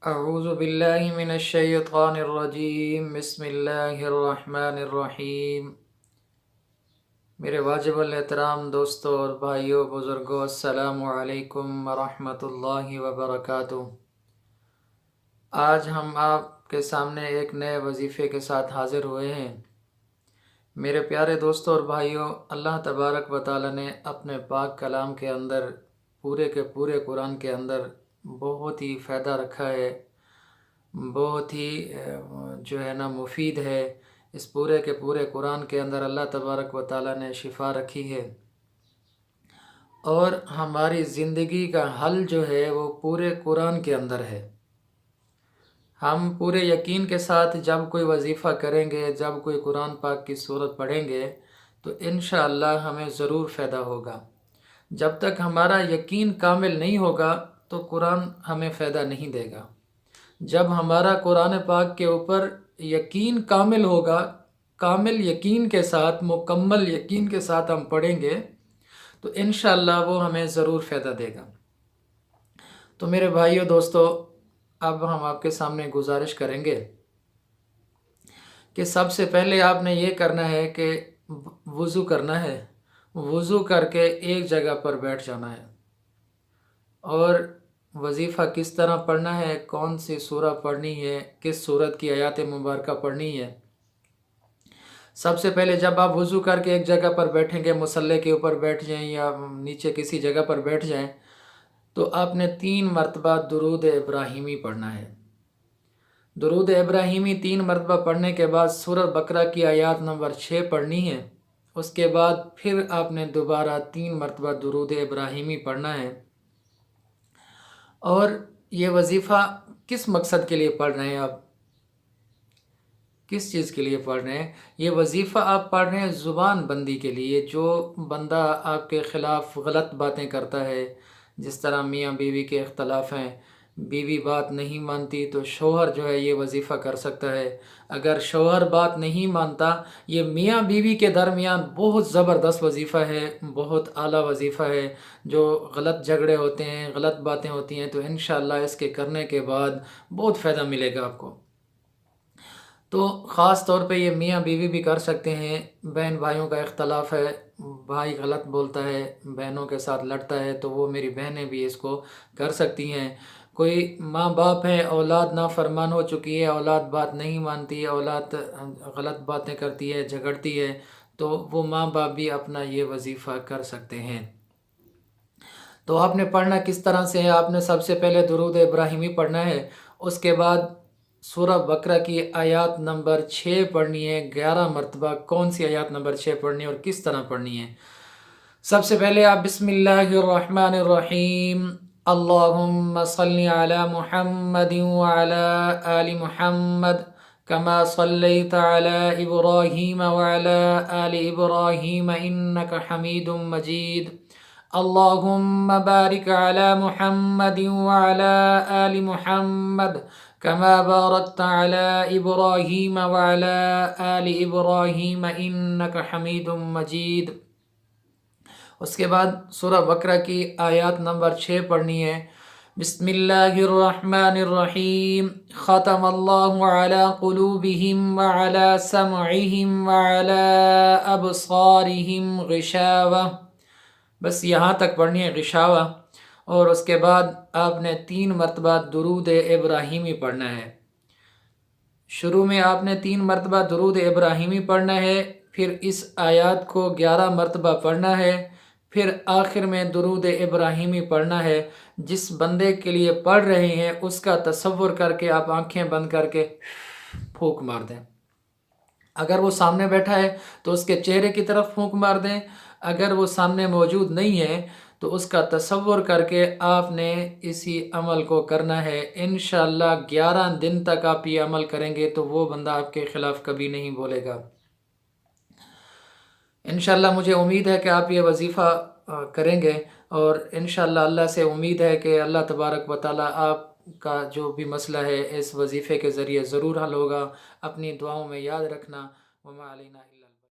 اعوذ باللہ من الشیطان الرجیم بسم اللہ الرحمن الرحیم۔ میرے واجب الاحترام دوستوں اور بھائیوں بزرگوں، السلام علیکم ورحمۃ اللہ وبرکاتہ۔ آج ہم آپ کے سامنے ایک نئے وظیفے کے ساتھ حاضر ہوئے ہیں۔ میرے پیارے دوستوں اور بھائیوں، اللہ تبارک و تعالی نے اپنے پاک کلام کے اندر پورے کے پورے قرآن کے اندر بہت ہی فائدہ رکھا ہے، بہت ہی مفید ہے۔ اس پورے کے پورے قرآن کے اندر اللہ تبارک و تعالی نے شفا رکھی ہے، اور ہماری زندگی کا حل جو ہے وہ پورے قرآن کے اندر ہے۔ ہم پورے یقین کے ساتھ جب کوئی وظیفہ کریں گے، جب کوئی قرآن پاک کی سورت پڑھیں گے تو انشاءاللہ ہمیں ضرور فائدہ ہوگا۔ جب تک ہمارا یقین کامل نہیں ہوگا تو قرآن ہمیں فائدہ نہیں دے گا۔ جب ہمارا قرآن پاک کے اوپر یقین کامل ہوگا، کامل یقین کے ساتھ، مکمل یقین کے ساتھ ہم پڑھیں گے تو انشاءاللہ وہ ہمیں ضرور فائدہ دے گا۔ تو میرے بھائیو دوستو، اب ہم آپ کے سامنے گزارش کریں گے کہ سب سے پہلے آپ نے یہ کرنا ہے کہ وضو کرنا ہے۔ وضو کر کے ایک جگہ پر بیٹھ جانا ہے، اور وظیفہ کس طرح پڑھنا ہے، کون سی سورہ پڑھنی ہے، کس سورت کی آیات مبارکہ پڑھنی ہے۔ سب سے پہلے جب آپ وضو کر کے ایک جگہ پر بیٹھیں گے، مصلی کے اوپر بیٹھ جائیں یا نیچے کسی جگہ پر بیٹھ جائیں، تو آپ نے 3 مرتبہ درود ابراہیمی پڑھنا ہے۔ درود ابراہیمی 3 مرتبہ پڑھنے کے بعد سورہ بقرہ کی آیات نمبر 6 پڑھنی ہے۔ اس کے بعد پھر آپ نے دوبارہ 3 مرتبہ درود ابراہیمی پڑھنا ہے۔ اور یہ وظیفہ کس مقصد کے لیے پڑھ رہے ہیں آپ؟ کس چیز کے لیے پڑھ رہے ہیں؟ یہ وظیفہ آپ پڑھ رہے ہیں زبان بندی کے لیے۔ جو بندہ آپ کے خلاف غلط باتیں کرتا ہے، جس طرح میاں بیوی کے اختلاف ہیں، بیوی بات نہیں مانتی تو شوہر جو ہے یہ وظیفہ کر سکتا ہے۔ اگر شوہر بات نہیں مانتا، یہ میاں بیوی کے درمیان بہت زبردست وظیفہ ہے، بہت اعلیٰ وظیفہ ہے۔ جو غلط جھگڑے ہوتے ہیں، غلط باتیں ہوتی ہیں، تو انشاءاللہ اس کے کرنے کے بعد بہت فائدہ ملے گا آپ کو۔ تو خاص طور پہ یہ میاں بیوی بھی کر سکتے ہیں۔ بہن بھائیوں کا اختلاف ہے، بھائی غلط بولتا ہے، بہنوں کے ساتھ لڑتا ہے، تو وہ میری بہنیں بھی اس کو کر سکتی ہیں۔ کوئی ماں باپ ہیں، اولاد نافرمان ہو چکی ہے، اولاد بات نہیں مانتی، اولاد غلط باتیں کرتی ہے، جھگڑتی ہے، تو وہ ماں باپ بھی اپنا یہ وظیفہ کر سکتے ہیں۔ تو آپ نے پڑھنا کس طرح سے ہے؟ آپ نے سب سے پہلے درود ابراہیمی پڑھنا ہے، اس کے بعد سورہ بقرہ کی آیات نمبر 6 پڑھنی ہے 11 مرتبہ۔ کون سی آیات نمبر 6 پڑھنی ہے اور کس طرح پڑھنی ہے؟ سب سے پہلے آپ بسم اللہ الرحمن الرحیم، اللہم صلی علی محمد وعلی آل محمد کما صلیت علی ابراہیم وعلی آل ابراہیم انک حمید مجید، اللہم بارک علی محمد وعلی آل محمد کما بارکت علی ابراہیم وعلی آل ابراہیم انک حمید مجید۔ اس کے بعد سورہ بقرہ کی آیات نمبر 6 پڑھنی ہے۔ بسم اللہ الرحمن الرحیم، ختم اللہ علی قلوبہم وعلی سمعہم وعلی ابصارہم غشاوہ۔ بس یہاں تک پڑھنی ہے، غشاوہ۔ اور اس کے بعد آپ نے 3 مرتبہ درود ابراہیمی پڑھنا ہے۔ شروع میں آپ نے 3 مرتبہ درود ابراہیمی پڑھنا ہے، پھر اس آیات کو 11 مرتبہ پڑھنا ہے، پھر آخر میں درود ابراہیمی پڑھنا ہے۔ جس بندے کے لیے پڑھ رہے ہیں اس کا تصور کر کے آپ آنکھیں بند کر کے پھونک مار دیں۔ اگر وہ سامنے بیٹھا ہے تو اس کے چہرے کی طرف پھونک مار دیں، اگر وہ سامنے موجود نہیں ہے تو اس کا تصور کر کے آپ نے اسی عمل کو کرنا ہے۔ انشاءاللہ 11 دن تک آپ یہ عمل کریں گے تو وہ بندہ آپ کے خلاف کبھی نہیں بولے گا۔ انشاءاللہ مجھے امید ہے کہ آپ یہ وظیفہ کریں گے، اور انشاءاللہ اللہ سے امید ہے کہ اللہ تبارک و تعالی آپ کا جو بھی مسئلہ ہے اس وظیفے کے ذریعے ضرور حل ہوگا۔ اپنی دعاؤں میں یاد رکھنا۔ وما علینا